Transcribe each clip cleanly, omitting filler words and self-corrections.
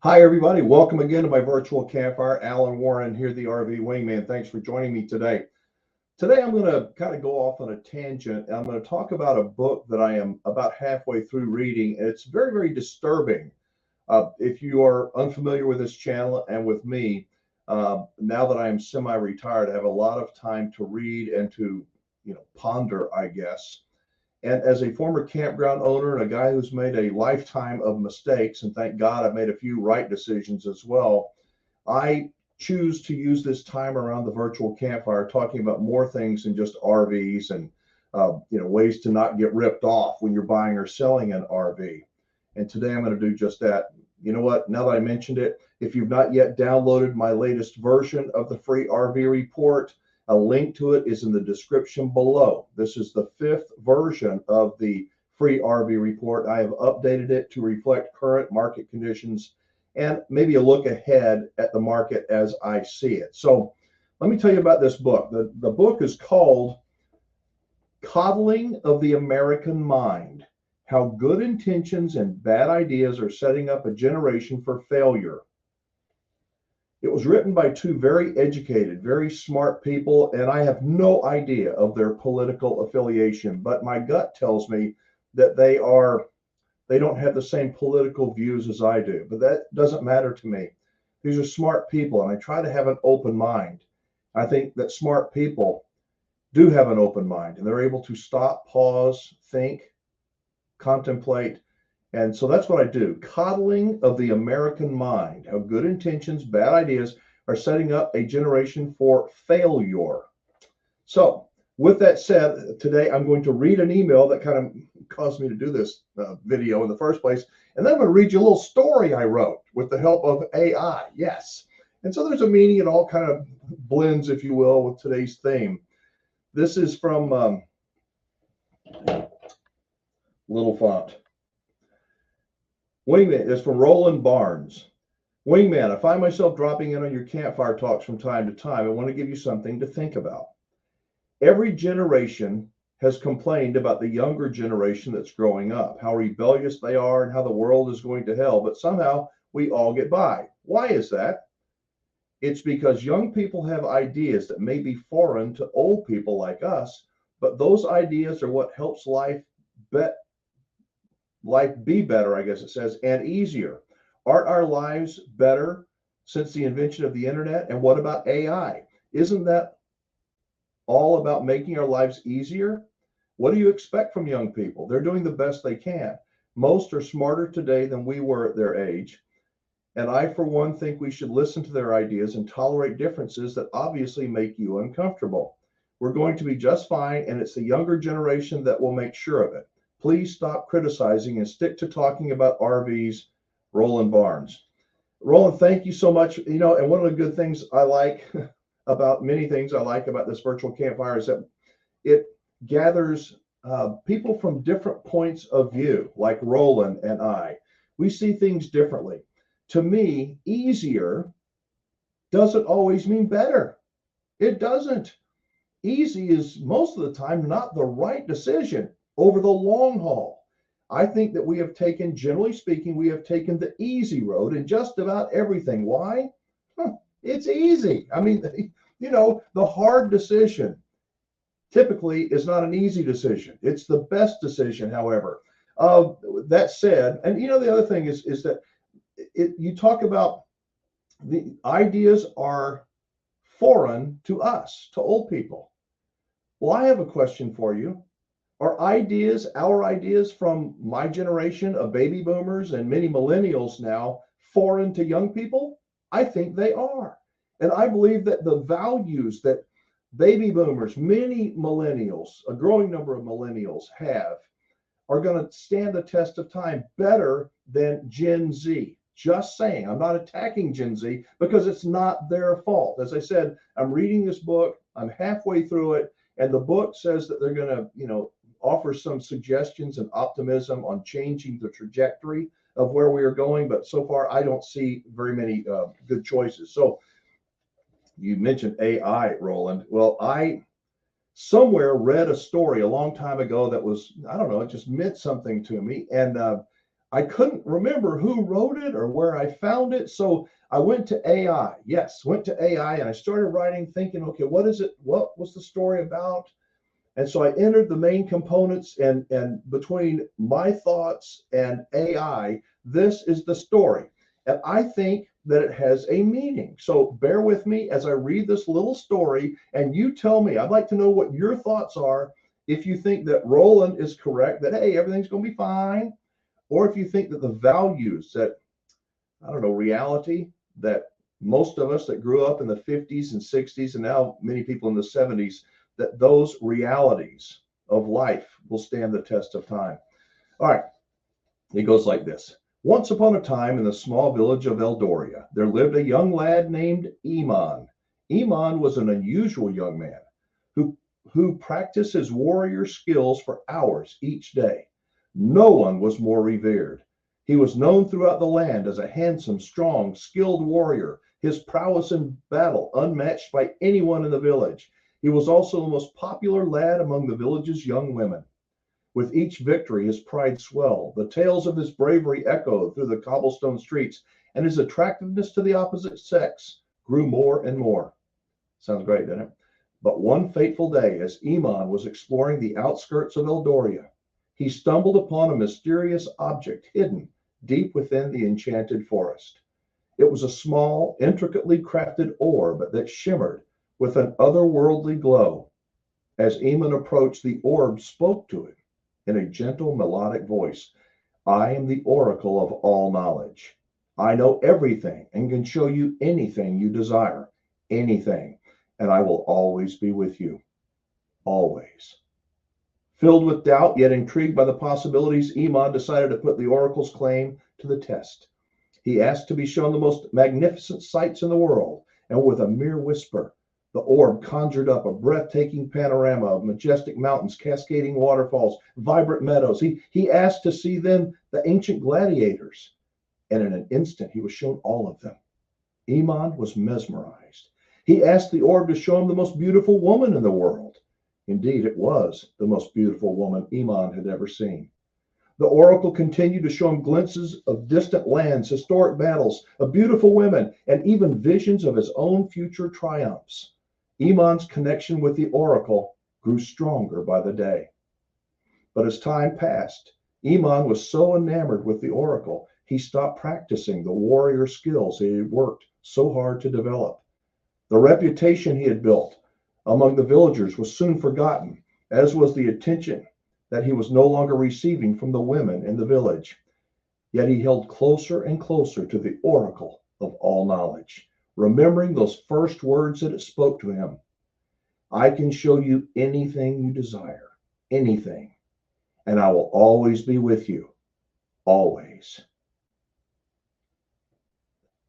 Hi, everybody. Welcome again to my virtual campfire. Alan Warren here, the RV Wingman. Thanks for joining me today. Today, I'm going to kind of go off on a tangent. I'm going to talk about a book that I am about halfway through reading. And it's very, very disturbing. If you are unfamiliar with this channel and with me, now that I am semi-retired, I have a lot of time to read and to, ponder, I guess. And as a former campground owner and a guy who's made a lifetime of mistakes, and thank God I've made a few right decisions as well, I choose to use this time around the virtual campfire talking about more things than just RVs and ways to not get ripped off when you're buying or selling an RV. And today I'm going to do just that. You know what? Now that I mentioned it, if you've not yet downloaded my latest version of the free RV report, a link to it is in the description below. This is the 5th version of the free RV report. I have updated it to reflect current market conditions and maybe a look ahead at the market as I see it. So let me tell you about this book. The book is called Coddling of the American Mind: How Good Intentions and Bad Ideas Are Setting Up a Generation for Failure. It was written by two very educated, very smart people, and I have no idea of their political affiliation, but my gut tells me that they don't have the same political views as I do, but that doesn't matter to me. These are smart people, and I try to have an open mind. I think that smart people do have an open mind, and they're able to stop, pause, think, contemplate. And so that's what I do. Coddling of the American Mind: How Good Intentions, Bad Ideas Are Setting Up a Generation for Failure. So with that said, today I'm going to read an email that kind of caused me to do this video in the first place. And then I'm going to read you a little story I wrote with the help of AI. Yes. And so there's a meaning. It all kind of blends, if you will, with today's theme. This is from little font. Wingman is from Roland Barnes. Wingman, I find myself dropping in on your campfire talks from time to time. I want to give you something to think about. Every generation has complained about the younger generation that's growing up, how rebellious they are and how the world is going to hell, but somehow we all get by. Why is that? It's because young people have ideas that may be foreign to old people like us, but those ideas are what helps life be better, I guess it says, and easier. Aren't our lives better since the invention of the internet? And what about AI? Isn't that all about making our lives easier? What do you expect from young people? They're doing the best they can. Most are smarter today than we were at their age. And I, for one, think we should listen to their ideas and tolerate differences that obviously make you uncomfortable. We're going to be just fine, and it's the younger generation that will make sure of it. Please stop criticizing and stick to talking about RVs. Roland Barnes. Roland, thank you so much. And one of the good things I like about many things I like about this virtual campfire is that it gathers people from different points of view, like Roland and I. We see things differently. To me, easier doesn't always mean better. It doesn't. Easy is most of the time not the right decision over the long haul. I think that we have taken, generally speaking, we have taken the easy road in just about everything. Why? It's easy. I mean, the hard decision typically is not an easy decision. It's the best decision, however. That said, and the other thing is that you talk about the ideas are foreign to us, to old people. Well, I have a question for you. Are our ideas from my generation of baby boomers and many millennials now, foreign to young people? I think they are. And I believe that the values that baby boomers, many millennials, a growing number of millennials have, are going to stand the test of time better than Gen Z. Just saying. I'm not attacking Gen Z because it's not their fault. As I said, I'm reading this book. I'm halfway through it. And the book says that they're going to, offer some suggestions and optimism on changing the trajectory of where we are going. But so far, I don't see very many good choices. So you mentioned AI, Roland. Well, I somewhere read a story a long time ago that was, I don't know, it just meant something to me. And I couldn't remember who wrote it or where I found it. So I went to AI. Yes, went to AI and I started writing, thinking, okay, what is it? What was the story about? And so I entered the main components, and between my thoughts and AI, this is the story. And I think that it has a meaning. So bear with me as I read this little story, and you tell me, I'd like to know what your thoughts are. If you think that Roland is correct, that, hey, everything's going to be fine, or if you think that the values that, I don't know, reality that most of us that grew up in the 50s and 60s, and now many people in the 70s, that those realities of life will stand the test of time. All right, it goes like this. Once upon a time in the small village of Eldoria, there lived a young lad named Iman. Iman was an unusual young man who, who practiced his warrior skills for hours each day. No one was more revered. He was known throughout the land as a handsome, strong, skilled warrior, his prowess in battle unmatched by anyone in the village. He was also the most popular lad among the village's young women. With each victory, his pride swelled. The tales of his bravery echoed through the cobblestone streets, and his attractiveness to the opposite sex grew more and more. Sounds great, doesn't it? But one fateful day, as Iman was exploring the outskirts of Eldoria, he stumbled upon a mysterious object hidden deep within the enchanted forest. It was a small, intricately crafted orb that shimmered with an otherworldly glow. As Eamon approached, the orb spoke to him in a gentle, melodic voice. I am the oracle of all knowledge. I know everything and can show you anything you desire, anything, and I will always be with you, always. Filled with doubt, yet intrigued by the possibilities, Iman decided to put the oracle's claim to the test. He asked to be shown the most magnificent sights in the world, and with a mere whisper, the orb conjured up a breathtaking panorama of majestic mountains, cascading waterfalls, vibrant meadows. He asked to see then the ancient gladiators, and in an instant he was shown all of them. Iman was mesmerized. He asked the orb to show him the most beautiful woman in the world. Indeed, it was the most beautiful woman Iman had ever seen. The oracle continued to show him glimpses of distant lands, historic battles, of beautiful women, and even visions of his own future triumphs. Iman's connection with the oracle grew stronger by the day. But as time passed, Iman was so enamored with the oracle, he stopped practicing the warrior skills he had worked so hard to develop. The reputation he had built among the villagers was soon forgotten, as was the attention that he was no longer receiving from the women in the village. Yet he held closer and closer to the oracle of all knowledge, remembering those first words that it spoke to him. I can show you anything you desire, anything, and I will always be with you, always.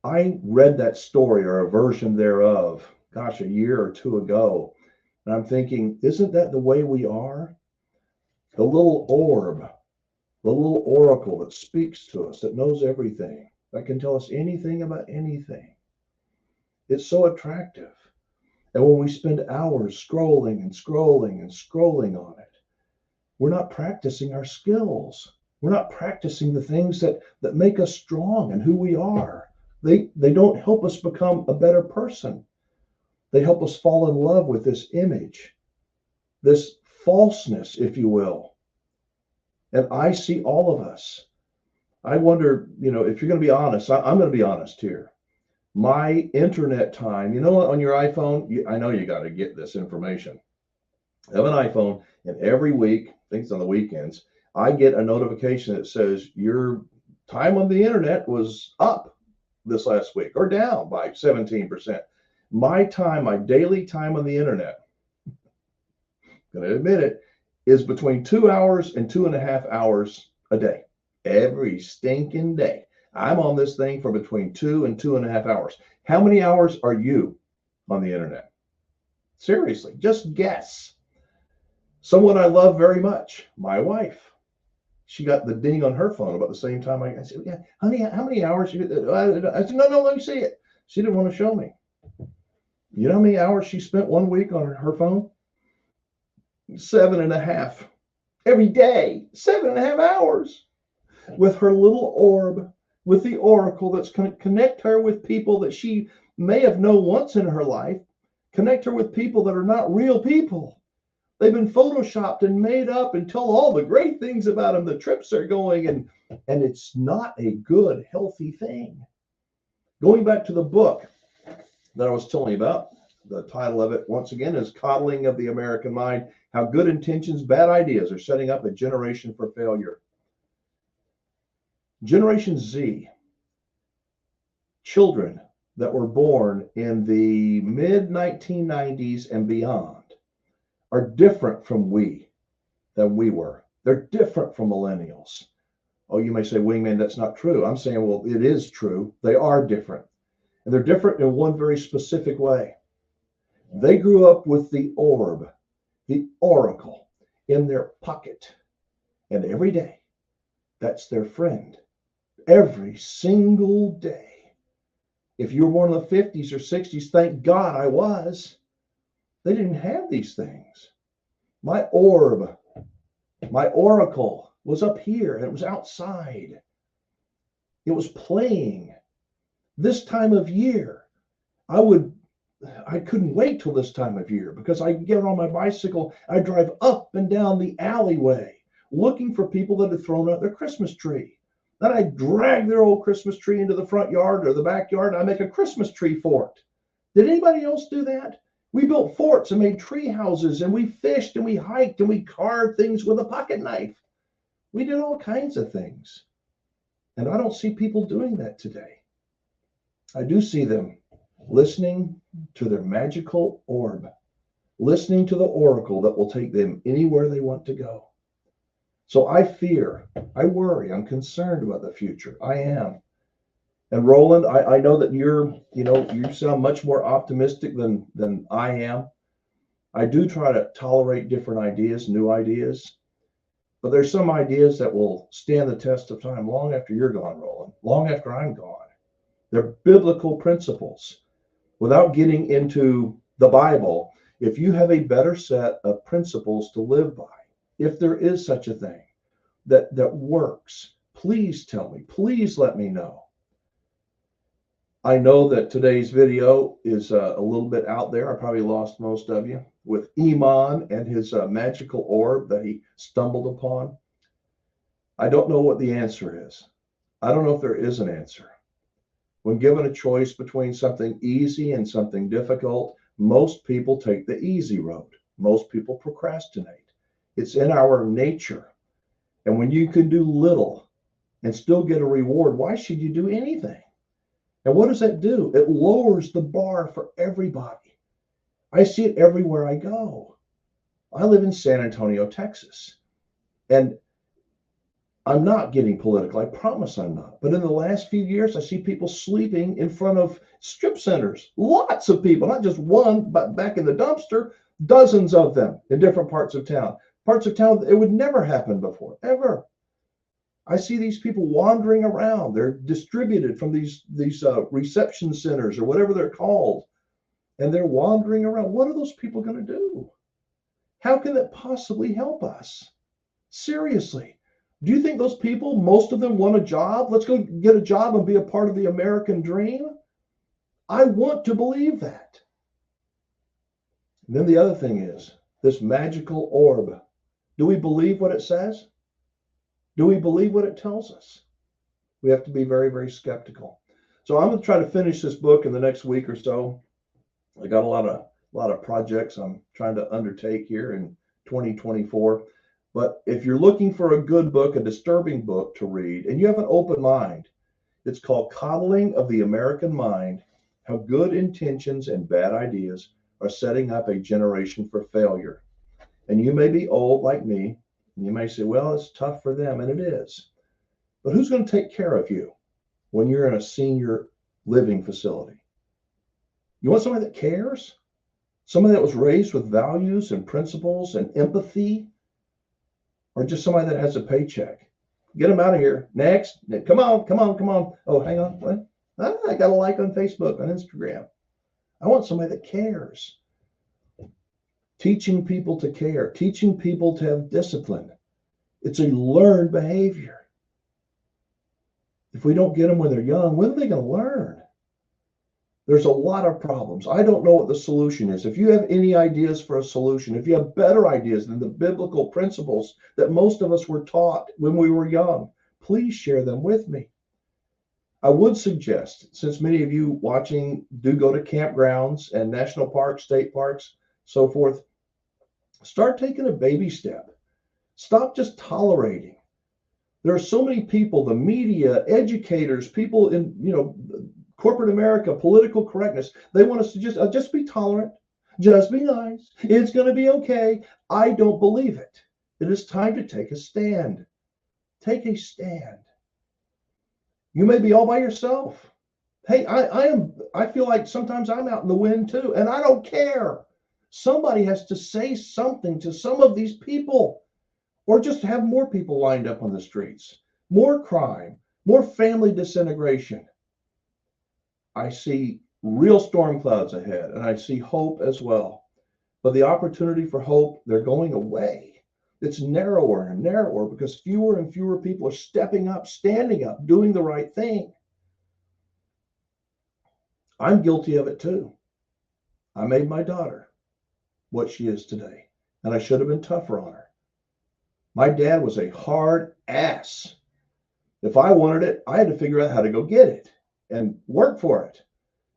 I read that story or a version thereof, gosh, a year or two ago, and I'm thinking, isn't that the way we are? The little orb, the little oracle that speaks to us, that knows everything, that can tell us anything about anything. It's so attractive. And when we spend hours scrolling and scrolling and scrolling on it, we're not practicing our skills. We're not practicing the things that make us strong and who we are. They don't help us become a better person. They help us fall in love with this image, this falseness, if you will. And I see all of us. I wonder, if you're going to be honest, I'm going to be honest here. My internet time, on your iPhone, I know you got to get this information. I have an iPhone, and every week, I think it's on the weekends, I get a notification that says your time on the internet was up this last week or down by 17%. My time, my daily time on the internet, I'm going to admit it, is between 2 hours and 2.5 hours a day. Every stinking day. I'm on this thing for between 2 and 2.5 hours. How many hours are you on the internet? Seriously, just guess. Someone I love very much, my wife. She got the ding on her phone about the same time I said, yeah, honey, how many hours? I said, no, let me see it. She didn't want to show me. You know how many hours she spent one week on her phone? 7.5. Every day, 7.5 hours. with her little orb, with the oracle that's going to connect her with people that she may have known once in her life, connect her with people that are not real people. They've been photoshopped and made up and tell all the great things about them, the trips they're going, and it's not a good, healthy thing. Going back to the book that I was telling you about, the title of it, once again, is Coddling of the American Mind, How Good Intentions, Bad Ideas Are Setting Up a Generation for Failure. Generation Z, children that were born in the mid-1990s and beyond, are different from than we were. They're different from millennials. Oh, you may say, Wingman, that's not true. I'm saying, well, it is true. They are different. And they're different in one very specific way. They grew up with the orb, the oracle in their pocket. And every day, that's their friend. Every single day. If you were born in the 50s or 60s, thank God I was. They didn't have these things. My orb, my oracle was up here and it was outside. It was playing. This time of year, I couldn't wait till this time of year because I get on my bicycle, I drive up and down the alleyway looking for people that had thrown out their Christmas tree. Then I drag their old Christmas tree into the front yard or the backyard and I make a Christmas tree fort. Did anybody else do that? We built forts and made tree houses and we fished and we hiked and we carved things with a pocket knife. We did all kinds of things. And I don't see people doing that today. I do see them listening to their magical orb, listening to the oracle that will take them anywhere they want to go. So I fear, I worry, I'm concerned about the future. I am. And Roland, I know that you sound much more optimistic than I am. I do try to tolerate different ideas, new ideas, but there's some ideas that will stand the test of time long after you're gone, Roland, long after I'm gone. They're biblical principles. Without getting into the Bible, if you have a better set of principles to live by, if there is such a thing that works, please tell me, please let me know. I know that today's video is a little bit out there. I probably lost most of you with Iman and his magical orb that he stumbled upon. I don't know what the answer is. I don't know if there is an answer. When given a choice between something easy and something difficult, most people take the easy road. Most people procrastinate. It's in our nature. And when you can do little and still get a reward, why should you do anything? And what does that do? It lowers the bar for everybody. I see it everywhere I go. I live in San Antonio, Texas. And I'm not getting political. I promise I'm not. But in the last few years, I see people sleeping in front of strip centers. Lots of people, not just one, but back in the dumpster, dozens of them in different parts of town. Parts of town it would never happen before, ever. I see these people wandering around. They're distributed from these reception centers or whatever they're called. And they're wandering around. What are those people going to do? How can that possibly help us? Seriously. Do you think those people, most of them want a job? Let's go get a job and be a part of the American dream. I want to believe that. And then the other thing is this magical orb. Do we believe what it says? Do we believe what it tells us? We have to be very, very skeptical. So I'm going to try to finish this book in the next week or so. I got a lot of projects I'm trying to undertake here in 2024. But if you're looking for a good book, a disturbing book to read, and you have an open mind, it's called Coddling of the American Mind, How Good Intentions and Bad Ideas Are Setting Up a Generation for Failure. And you may be old like me, and you may say, well, it's tough for them, and it is. But who's going to take care of you when you're in a senior living facility? You want somebody that cares? Somebody that was raised with values and principles and empathy? Or just somebody that has a paycheck? Get them out of here. Next. Come on. Oh, hang on. What? I got a like on Facebook, on Instagram. I want somebody that cares. Teaching people to care. Teaching people to have discipline. It's a learned behavior. If we don't get them when they're young, when are they going to learn? There's a lot of problems. I don't know what the solution is. If you have any ideas for a solution, if you have better ideas than the biblical principles that most of us were taught when we were young, please share them with me. I would suggest, since many of you watching do go to campgrounds and national parks, state parks, so forth, start taking a baby step. Stop just tolerating. There are so many people, the media, educators, people in, corporate America, political correctness. They want us to just be tolerant, just be nice. It's going to be okay. I don't believe it. It is time to take a stand. Take a stand. You may be all by yourself. Hey, I feel like sometimes I'm out in the wind too, and I don't care. Somebody has to say something to some of these people, or just have more people lined up on the streets, more crime, more family disintegration. I see real storm clouds ahead, and I see hope as well. But the opportunity for hope, they're going away. It's narrower and narrower because fewer and fewer people are stepping up, standing up, doing the right thing. I'm guilty of it too. I made my daughter what she is today, and I should have been tougher on her. My dad was a hard ass. If I wanted it, I had to figure out how to go get it and work for it.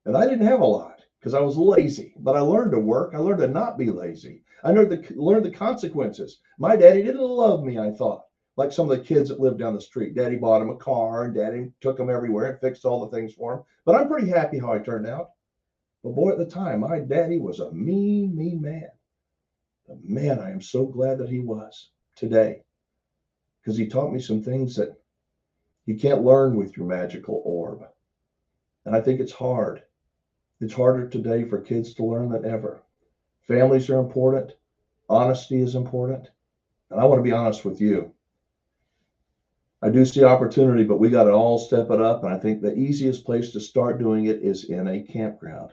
And I didn't have a lot because I was lazy, but I learned to work. I learned to not be lazy. I learned the consequences. My daddy didn't love me, I thought, like some of the kids that lived down the street. Daddy bought him a car and daddy took him everywhere and fixed all the things for him. But I'm pretty happy how I turned out. But boy, at the time, my daddy was a mean, mean man. But man, I am so glad that he was today, because he taught me some things that you can't learn with your magical orb. And I think it's hard. It's harder today for kids to learn than ever. Families are important. Honesty is important. And I want to be honest with you. I do see opportunity, but we got to all step it up. And I think the easiest place to start doing it is in a campground.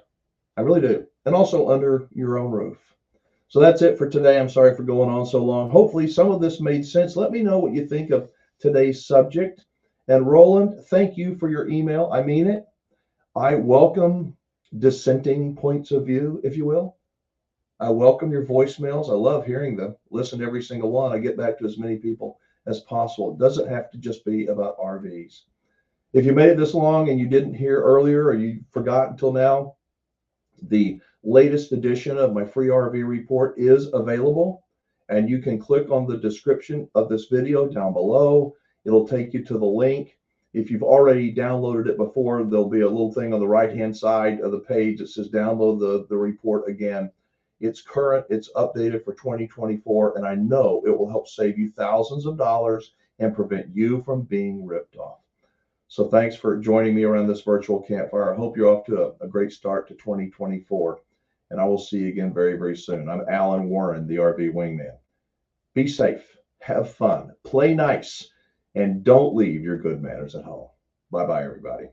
I really do. And also under your own roof. So that's it for today. I'm sorry for going on so long. Hopefully some of this made sense. Let me know what you think of today's subject. And Roland, thank you for your email. I mean it. I welcome dissenting points of view, if you will. I welcome your voicemails. I love hearing them. Listen to every single one. I get back to as many people as possible. It doesn't have to just be about RVs. If you made it this long and you didn't hear earlier, or you forgot until now, the latest edition of my free RV report is available, and you can click on the description of this video down below. It'll take you to the link. If you've already downloaded it before, there'll be a little thing on the right-hand side of the page that says download the report again. It's current, it's updated for 2024, and I know it will help save you thousands of dollars and prevent you from being ripped off. So thanks for joining me around this virtual campfire. I hope you're off to a great start to 2024, and I will see you again very, very soon. I'm Alan Warren, the RV Wingman. Be safe, have fun, play nice, and don't leave your good manners at home. Bye-bye, everybody.